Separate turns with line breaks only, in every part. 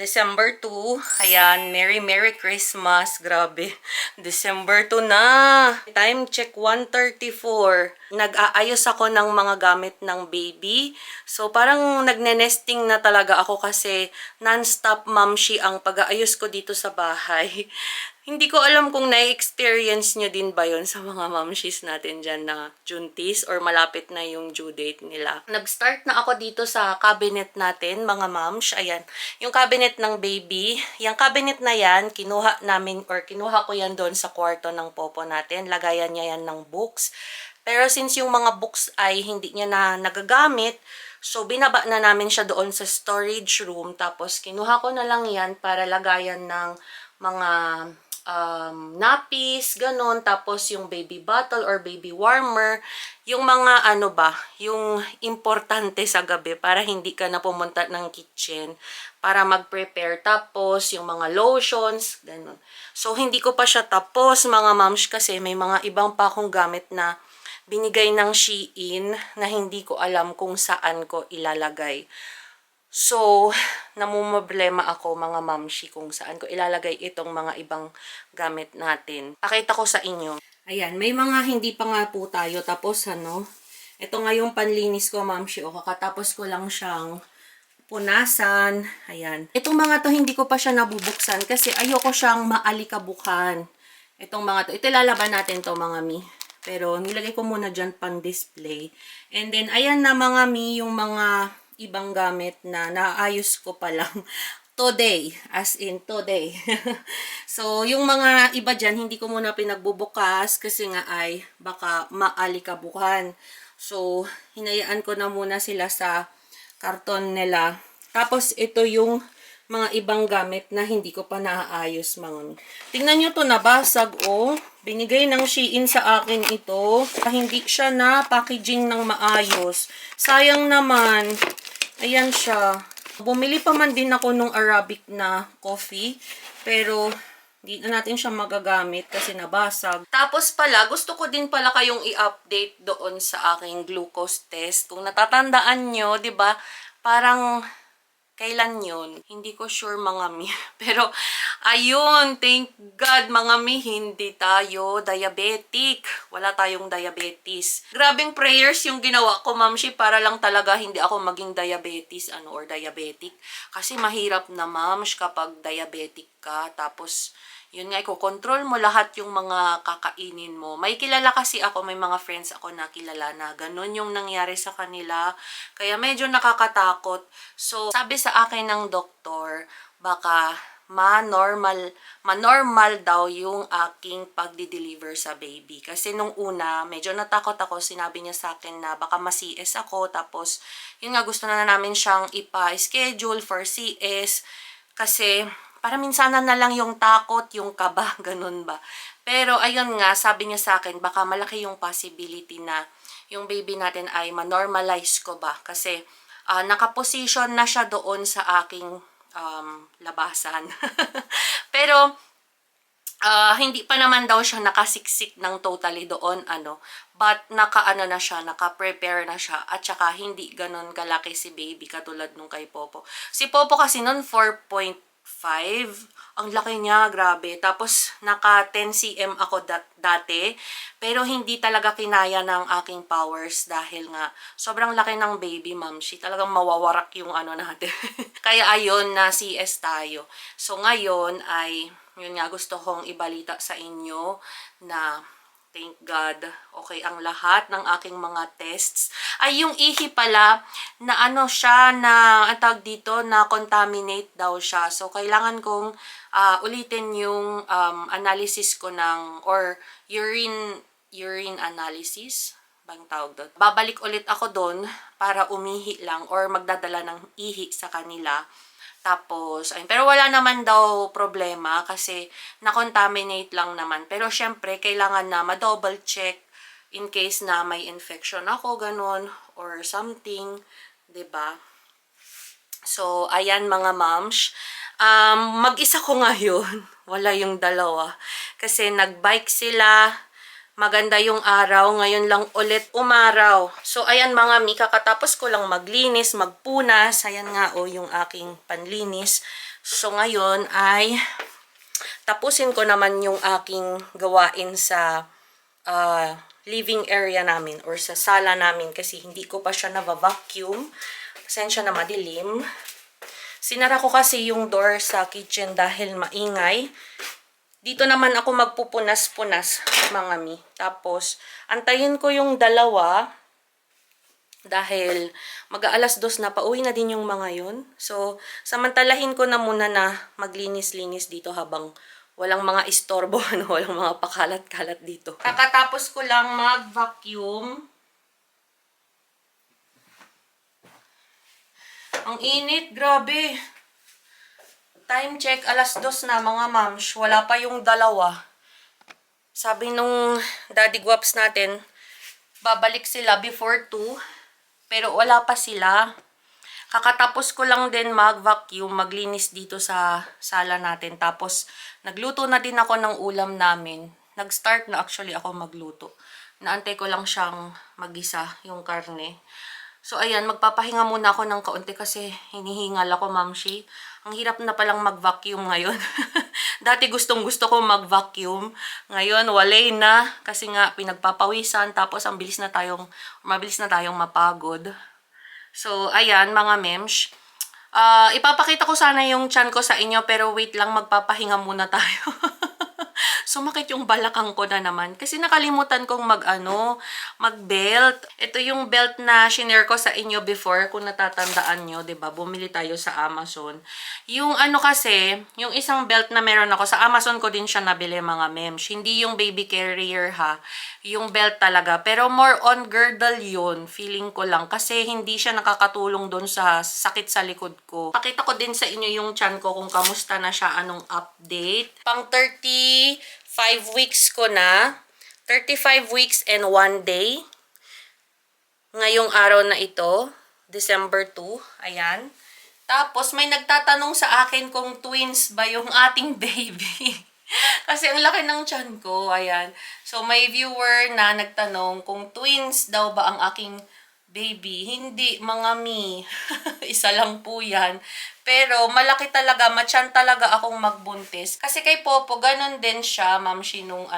December 2. Ayan, Merry Christmas. Grabe. December 2 na. Time check 1:34. Nag-aayos ako ng mga gamit ng baby. So parang nagne-nesting na talaga ako kasi non-stop mamshi ang pag-aayos ko dito sa bahay. Hindi ko alam kung na-experience nyo din ba yon sa mga mamshis natin dyan na juntis or malapit na yung due date nila. Nag-start na ako dito sa cabinet natin, mga mamsh. Ayan, yung cabinet ng baby. Yung cabinet na yan, kinuha namin or kinuha ko yan doon sa kwarto ng popo natin. Lagayan niya yan ng books. Pero since yung mga books ay hindi niya na nagagamit, so binaba na namin siya doon sa storage room. Tapos kinuha ko na lang yan para lagayan ng mga nappies, ganon, tapos yung baby bottle or baby warmer, yung mga ano ba, yung importante sa gabi para hindi ka na pumunta ng kitchen para mag-prepare, tapos yung mga lotions, ganon. So hindi ko pa siya tapos mga moms kasi may mga ibang pa akong gamit na binigay ng Shein na hindi ko alam kung saan ko ilalagay. So, namumroblema ako mga mamshi kung saan ko ilalagay itong mga ibang gamit natin. Pakita ko sa inyo. Ayan, may mga hindi pa nga po tayo tapos ano. Ito nga yung panlinis ko mamshi o kakatapos ko lang siyang punasan. Ayan. Itong mga to hindi ko pa siya nabubuksan kasi ayoko siyang maalikabukan. Itong mga to. Ito lalaban natin to mga mi. Pero nilagay ko muna dyan pang display. And then ayan na mga mi yung mga ibang gamit na naayos ko pa lang today, as in today. So, yung mga iba dyan, hindi ko muna pinagbubukas kasi nga ay baka maalikabukan. So, hinayaan ko na muna sila sa karton nila. Tapos, ito yung mga ibang gamit na hindi ko pa naaayos mga. Tingnan nyo to, nabasag oh. Binigay ng Shein sa akin ito. Hindi siya na packaging ng maayos. Sayang naman. Ayan siya. Bumili pa man din ako nung Arabic na coffee. Pero hindi na natin siya magagamit kasi nabasag. Tapos pala, gusto ko din pala kayong i-update doon sa aking glucose test. Kung natatandaan nyo, 'di ba? Parang kailan yun? Hindi ko sure mga mi. Pero, ayun, thank God mga mi, hindi tayo diabetic. Wala tayong diabetes. Grabing prayers yung ginawa ko, mamshi, para lang talaga hindi ako maging diabetes, or diabetic. Kasi mahirap na, mams, kapag diabetic ka. Tapos, yun nga, i-control mo lahat yung mga kakainin mo. May kilala kasi ako, may mga friends ako na kilala na ganun yung nangyari sa kanila. Kaya medyo nakakatakot. So, sabi sa akin ng doktor, baka ma-normal daw yung aking pagdi-deliver sa baby. Kasi nung una, medyo natakot ako. Sinabi niya sa akin na baka ma-CS ako. Tapos, yun nga, gusto na namin siyang ipa-schedule for CS. Kasi, para minsanan na lang yung takot, yung kaba, ganun ba. Pero ayun nga, sabi niya sa akin, baka malaki yung possibility na yung baby natin ay ma-normalize ko ba. Kasi nakaposition na siya doon sa aking labasan. Pero hindi pa naman daw siya nakasiksik ng totally doon, but naka-ano na siya, naka-prepare na siya, at saka hindi ganun kalaki si baby katulad nung kay Popo. Si Popo kasi noon 4.5, ang laki niya, grabe. Tapos naka 10 cm ako dati, pero hindi talaga kinaya ng aking powers dahil nga sobrang laki ng baby, mamshi. Talagang mawawarak yung ano natin. Kaya ayun, na CS tayo. So ngayon ay yun nga, gusto kong ibalita sa inyo na thank God, okay ang lahat ng aking mga tests. Ay, yung ihi pala, na ano siya, na, ang tawag dito, na contaminate daw siya. So, kailangan kong ulitin yung analysis ko ng, or urine analysis, bang tawag doon. Babalik ulit ako doon para umihi lang or magdadala ng ihi sa kanila. Tapos, ayun. Pero wala naman daw problema kasi na-contaminate lang naman. Pero syempre, kailangan na ma-double check in case na may infection ako, ganun, or something, 'di ba? So, ayan mga moms. Mag-isa ko ngayon. Wala yung dalawa. Kasi nag-bike sila. Maganda yung araw. Ngayon lang ulit umaraw. So, ayan mga mi, kakatapos ko lang maglinis, magpunas. Ayan nga yung aking panlinis. So, ngayon ay tapusin ko naman yung aking gawain sa living area namin or sa sala namin kasi hindi ko pa siya na-vacuum. Pasensya na madilim. Sinara ko kasi yung door sa kitchen dahil maingay. Dito naman ako magpupunas-punas, mga mi. Tapos, antayin ko yung dalawa dahil mag-aalas 2 na, pauwi na din yung mga yun. So, samantalahin ko na muna na maglinis-linis dito habang walang mga istorbo, walang mga pakalat-kalat dito. Kakatapos ko lang mag-vacuum. Ang init, grabe. Time check, 2:00 na mga mams. Wala pa yung dalawa. Sabi nung daddy guwaps natin, babalik sila before 2. Pero wala pa sila. Kakatapos ko lang din mag-vacuum, maglinis dito sa sala natin. Tapos, nagluto na din ako ng ulam namin. Nag-start na actually ako magluto. Naantay ko lang siyang magisa, yung karne. So, ayan, magpapahinga muna ako ng kaunti kasi hinihingal ako, mamshi. Ang hirap na palang mag-vacuum ngayon. Dati gustong-gusto ko mag-vacuum. Ngayon, walay na. Kasi nga, pinagpapawisan. Tapos, mabilis na tayong mapagod. So, ayan, mga mems. Ipapakita ko sana yung chan ko sa inyo. Pero wait lang, magpapahinga muna tayo. Sumakit yung balakang ko na naman. Kasi nakalimutan kong mag-belt. Ito yung belt na shinare ko sa inyo before, kung natatandaan nyo, 'di ba? Bumili tayo sa Amazon. Yung kasi, yung isang belt na meron ako, sa Amazon ko din siya nabili, mga mems. Hindi yung baby carrier ha. Yung belt talaga. Pero more on girdle yun, feeling ko lang. Kasi hindi siya nakakatulong doon sa sakit sa likod ko. Pakita ko din sa inyo yung chan ko kung kamusta na siya, anong update. Pang 35 weeks ko na. 35 weeks and 1 day. Ngayong araw na ito, December 2. Ayan. Tapos, may nagtatanong sa akin kung twins ba yung ating baby. Kasi ang laki ng tiyan ko. Ayan. So, may viewer na nagtanong kung twins daw ba ang aking baby. Hindi, mga mi. Isa lang po yan. Pero, malaki talaga, matyan talaga akong magbuntis. Kasi kay Popo, ganun din siya, mamshi, nung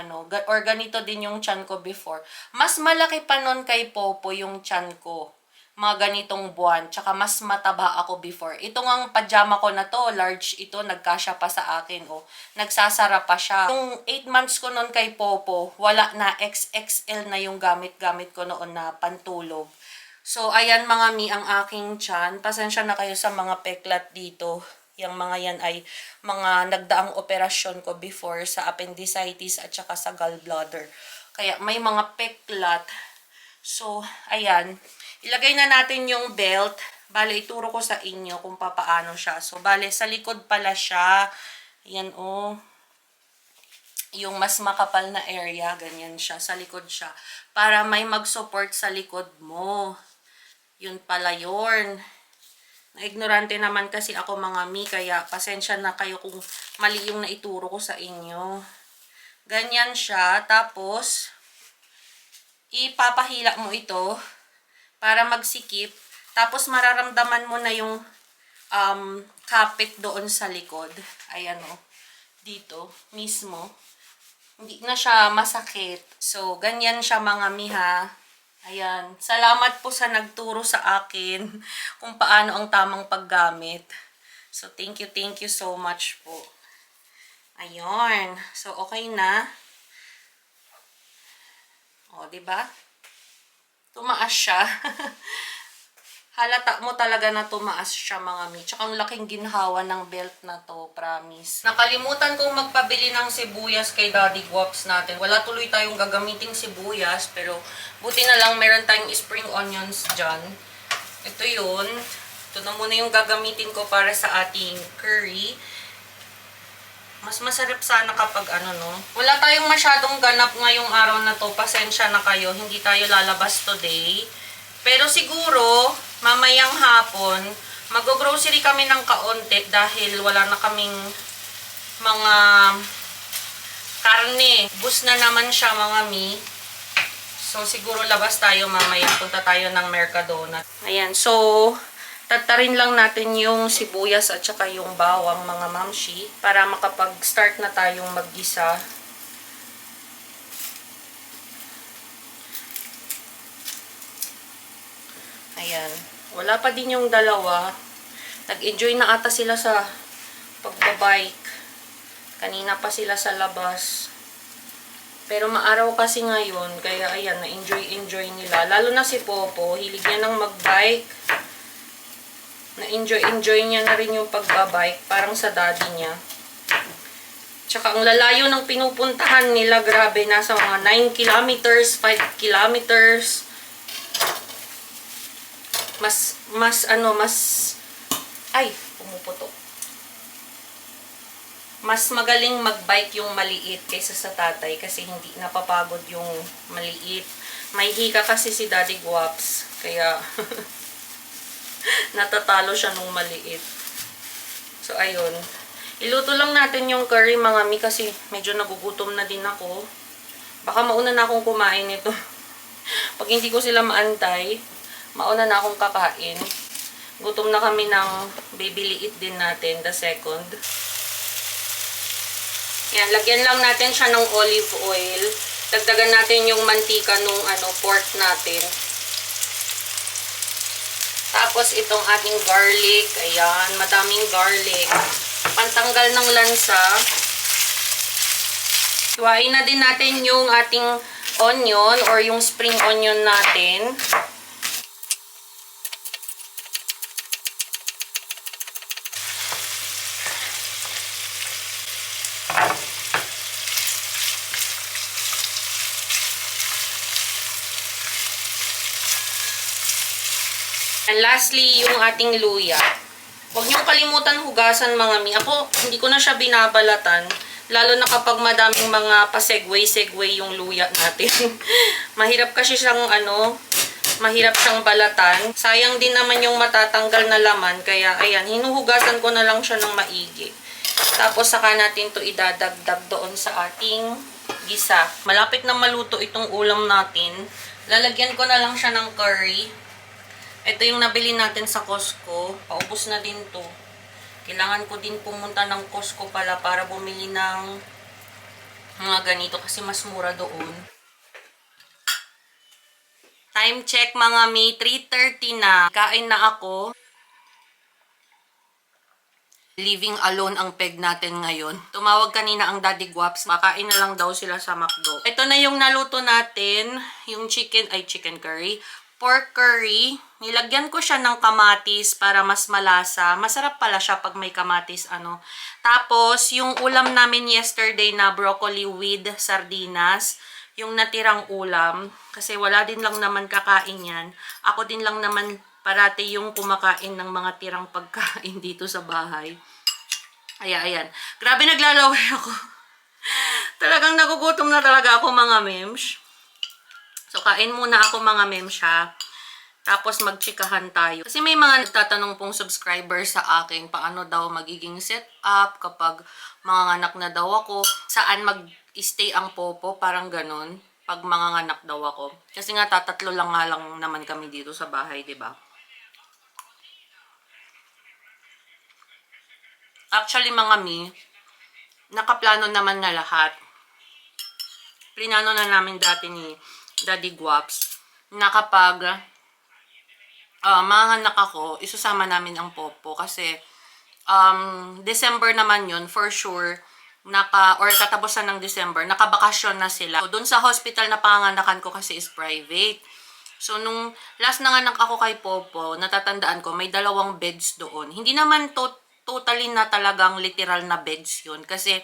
or ganito din yung tiyan ko before. Mas malaki pa nun kay Popo yung tiyan ko. Mga ganitong buwan. Tsaka mas mataba ako before. Ito ngang pajama ko na to, large ito, nagkasya pa sa akin. Nagsasara pa siya. Yung 8 months ko noon kay Popo, wala na, XXL na yung gamit-gamit ko noon na pantulog. So, ayan mga mi, ang aking tiyan. Pasensya na kayo sa mga peklat dito. Yung mga yan ay mga nagdaang operasyon ko before sa appendicitis at saka sa gallbladder. Kaya may mga peklat. So, ayan. Ilagay na natin yung belt. Bale, ituro ko sa inyo kung papaano siya. So, bale, sa likod pala siya. Ayan, yung mas makapal na area, ganyan siya. Sa likod siya. Para may mag-support sa likod mo. Yun pala yun. Na-ignorante naman kasi ako, mga mi. Kaya, pasensya na kayo kung mali yung naituro ko sa inyo. Ganyan siya. Tapos, ipapahila mo ito para magsikip. Tapos mararamdaman mo na yung kapit doon sa likod. Ayan dito mismo. Hindi na siya masakit. So, ganyan siya mga miha. Ayan. Salamat po sa nagturo sa akin kung paano ang tamang paggamit. So, thank you so much po. Ayun. So, okay na. Diba? Tumaas siya. Halata mo talaga na tumaas siya, mga mi. Tsaka ang laking ginhawa ng belt na to, promise. Nakalimutan kong magpabili ng sibuyas kay Daddy Guaps natin. Wala tuloy tayong gagamiting sibuyas, pero buti na lang meron tayong spring onions dyan. Ito yun. Ito na muna yung gagamitin ko para sa ating curry. Mas masarap sana kapag Wala tayong masyadong ganap ngayong araw na to. Pasensya na kayo. Hindi tayo lalabas today. Pero siguro, mamayang hapon, mag-grocery kami ng kaunti dahil wala na kaming mga karne. Bus na naman siya mga mi. So, siguro labas tayo mamaya. Punta tayo ng Mercadona. Ayan. So, tatarin lang natin yung sibuyas at saka yung bawang mga mamshi para makapag-start na tayong maggisa. Ayan. Wala pa din yung dalawa. Nag-enjoy na ata sila sa pagbabike. Kanina pa sila sa labas. Pero maaraw kasi ngayon, kaya ayan, na-enjoy nila. Lalo na si Popo, hilig niya ng mag-bike. Na-enjoy niya na rin yung pagbabike, parang sa daddy niya. Tsaka ang lalayo ng pinupuntahan nila, grabe, nasa mga 9 kilometers, 5 kilometers. Ay, pumuputok. Mas magaling mag-bike yung maliit kaysa sa tatay kasi hindi napapagod yung maliit. May hika kasi si Daddy Guaps, kaya natatalo siya nung maliit. So, ayun. Iluto lang natin yung curry, mga mi, kasi medyo nagugutom na din ako. Baka mauna na akong kumain nito. Pag hindi ko sila maantay, mauna na akong kakain. Gutom na kami ng baby liit din natin, the second. Yan, lagyan lang natin siya ng olive oil. Dagdagan natin yung mantika nung pork natin. Tapos itong ating garlic. Ayan, madaming garlic. Pantanggal ng lansa. Hiwain na din natin yung ating onion or yung spring onion natin. And lastly, yung ating luya. Huwag niyong kalimutan hugasan, mga mi. Ako, hindi ko na siya binabalatan. Lalo na kapag madaming mga pa-segway-segway yung luya natin. Mahirap kasi siyang, mahirap siyang balatan. Sayang din naman yung matatanggal na laman. Kaya, ayan, hinuhugasan ko na lang siya ng maigi. Tapos, saka natin to idadagdag doon sa ating gisa. Malapit na maluto itong ulam natin. Lalagyan ko na lang siya ng curry. Ito yung nabili natin sa Costco. Paubos na din to. Kailangan ko din pumunta ng Costco pala para bumili ng mga ganito kasi mas mura doon. Time check, mga mi. 3:30 na. Kain na ako. Living alone ang peg natin ngayon. Tumawag kanina ang Daddy Guaps. Makain na lang daw sila sa McDo. Ito na yung naluto natin. Yung chicken curry. Pork curry. Nilagyan ko siya ng kamatis para mas malasa. Masarap pala siya pag may kamatis, Tapos, yung ulam namin yesterday na broccoli with sardinas, yung natirang ulam, kasi wala din lang naman kakain yan. Ako din lang naman parati yung kumakain ng mga tirang pagkain dito sa bahay. Ayan. Grabe, naglalaway ako. Talagang nagugutom na talaga ako, mga mems. So, kain muna ako, mga mems, ha. Tapos, magchikahan tayo. Kasi may mga nagtatanong pong subscriber sa akin, paano daw magiging setup kapag manganganak na daw ako, saan mag-stay ang popo, parang ganun, pag manganganak daw ako. Kasi nga, tatatlo lang nga lang naman kami dito sa bahay, diba? Actually, mga mi, nakaplano naman na lahat. Plinano na namin dati ni Daddy Guaps na kapag manganak ako, isusama namin ang popo kasi December naman yun, for sure, or katapusan ng December, nakabakasyon na sila. So, dun sa hospital na panganakan ko kasi is private. So, nung last nanganak ako kay Popo, natatandaan ko, may 2 beds doon. Hindi naman totally na talagang literal na beds yun. Kasi,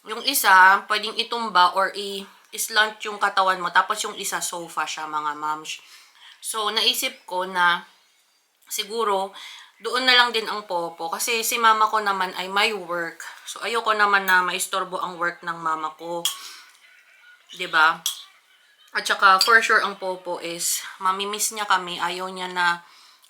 yung isa, pwedeng itumba or i-slant yung katawan mo. Tapos, yung isa, sofa siya, mga moms. So, naisip ko na, siguro, doon na lang din ang popo. Kasi si mama ko naman ay may work. So, ayoko naman na maistorbo ang work ng mama ko. 'Di ba? At saka, for sure, ang popo is, mamimiss niya kami. Ayaw niya na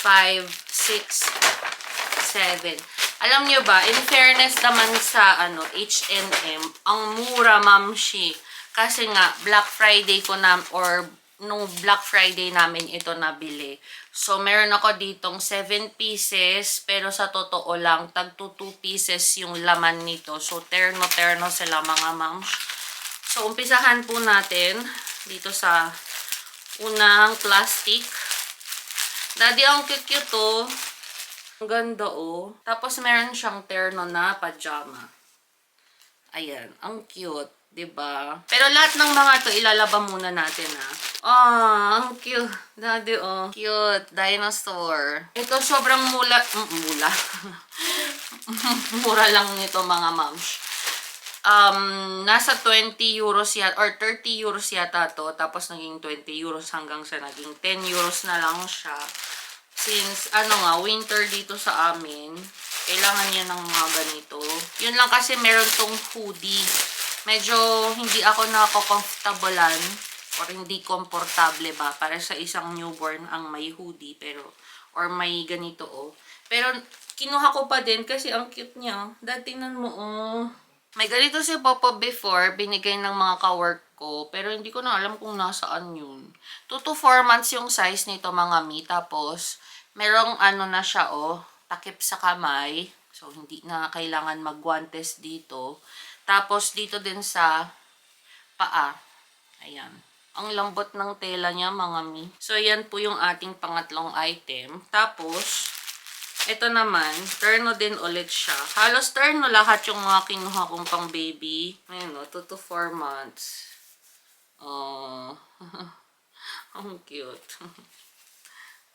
5, 6, 7. Alam nyo ba, in fairness naman sa H&M, ang mura, mamshi. Kasi nga, Black Friday ko na, or nung Black Friday namin ito nabili. So, meron ako ditong 7 pieces, pero sa totoo lang, tag 2 pieces yung laman nito. So, terno-terno sila mga mams. So, umpisahan po natin dito sa unang plastic. Daddy, ang cute to. Ang ganda oh. Tapos meron siyang terno na pajama. Ayan, ang cute, 'di ba? Pero lahat ng mga to ilalaba muna natin ang cute. Daddy oh, cute dinosaur. Ito sobrang mura lang nito mga moms. Nasa 20 euros yata or 30 euros yata to, tapos naging 20 euros hanggang sa naging 10 euros na lang siya. Since, winter dito sa amin, kailangan niya ng mga ganito. Yun lang kasi meron tong hoodie. Medyo hindi ako nako-comfortablean or hindi komportable ba para sa isang newborn ang may hoodie or may ganito oh. Pero kinuha ko pa din kasi ang cute niya. Dati tingnan mo oh. May ganito si Popo before, binigay ng mga ka-work ko, pero hindi ko na alam kung nasaan yun. 2 to 4 months yung size nito mga mi, tapos merong na siya takip sa kamay, so hindi na kailangan mag-guantes dito. Tapos dito din sa paa, ayan. Ang lambot ng tela niya mga mi. So yan po yung ating pangatlong item. Tapos ito naman, terno din ulit siya. Halos terno lahat yung mga kinuha kong pang baby. Ayun 2 to 4 months. Oh, ang cute.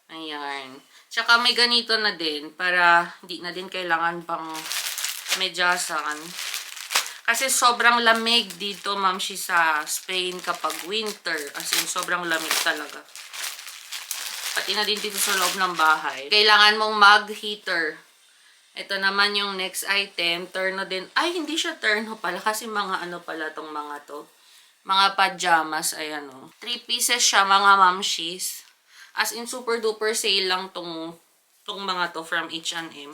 Ayan. Tsaka may ganito na din para hindi na din kailangan pang medyasan. Kasi sobrang lamig dito, mamshi, sa Spain kapag winter. As in, sobrang lamig talaga. Pati na din dito sa loob ng bahay. Kailangan mong mag-heater. Ito naman yung next item. Terno din. Ay, hindi siya terno pala. Kasi mga pala tong mga to. Mga pajamas. Ayan o. 3 pieces siya mga mamshis. As in, super duper sale lang tong mga to from H&M.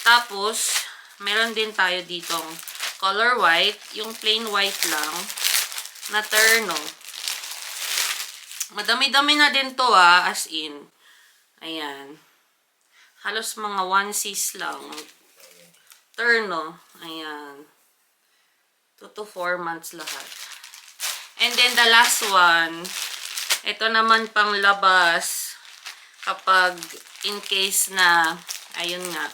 Tapos, meron din tayo ditong color white. Yung plain white lang. Na terno. Madami-dami na din to as in. Ayan. Halos mga onesies lang. Terno. Ayan. 2 to 4 months lahat. And then the last one, ito naman pang labas kapag in case na, ayun nga,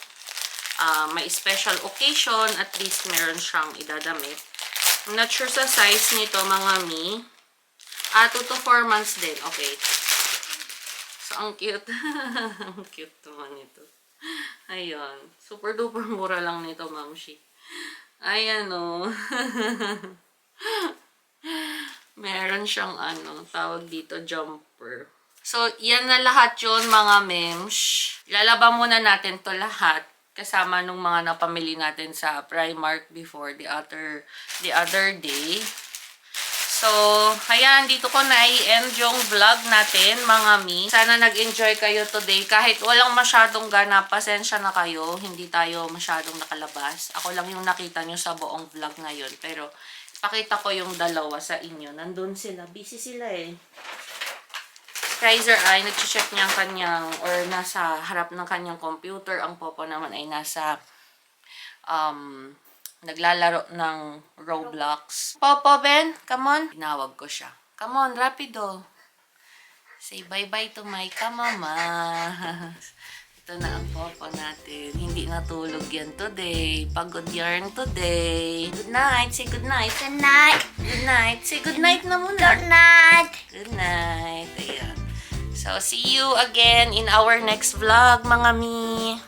may special occasion, at least meron siyang idadamit. I'm not sure sa size nito mga mi. 2 to 4 months din. Okay. So, ang cute. Ang cute naman ito. Ayun. Super duper mura lang nito, mamshi. Ayan o. Meron siyang tawag dito, jumper. So, yan na lahat yun, mga mems. Lalaba muna natin to lahat. Kasama nung mga napamili natin sa Primark before the other day. So, ayan, dito ko na i-end yung vlog natin, mga mi. Sana nag-enjoy kayo today. Kahit walang masyadong ganap, pasensya na kayo. Hindi tayo masyadong nakalabas. Ako lang yung nakita nyo sa buong vlog ngayon. Pero, pakita ko yung dalawa sa inyo. Nandun sila. Busy sila eh. Kaiser ay nag-check niya ang kanyang, or nasa harap ng kanyang computer. Ang Popo naman ay nasa, naglalaro ng Roblox. Popo, Ben, come on. Tinawag ko siya. Come on, rapido. Say bye-bye to my kamama. Ito na ang Popo natin. Hindi natulog yan today. Pagod yarn today. Good night. Say good night.
Good night.
Good night. Say good night na muna.
Good night.
Good night. Ayan. So, see you again in our next vlog, mga mi.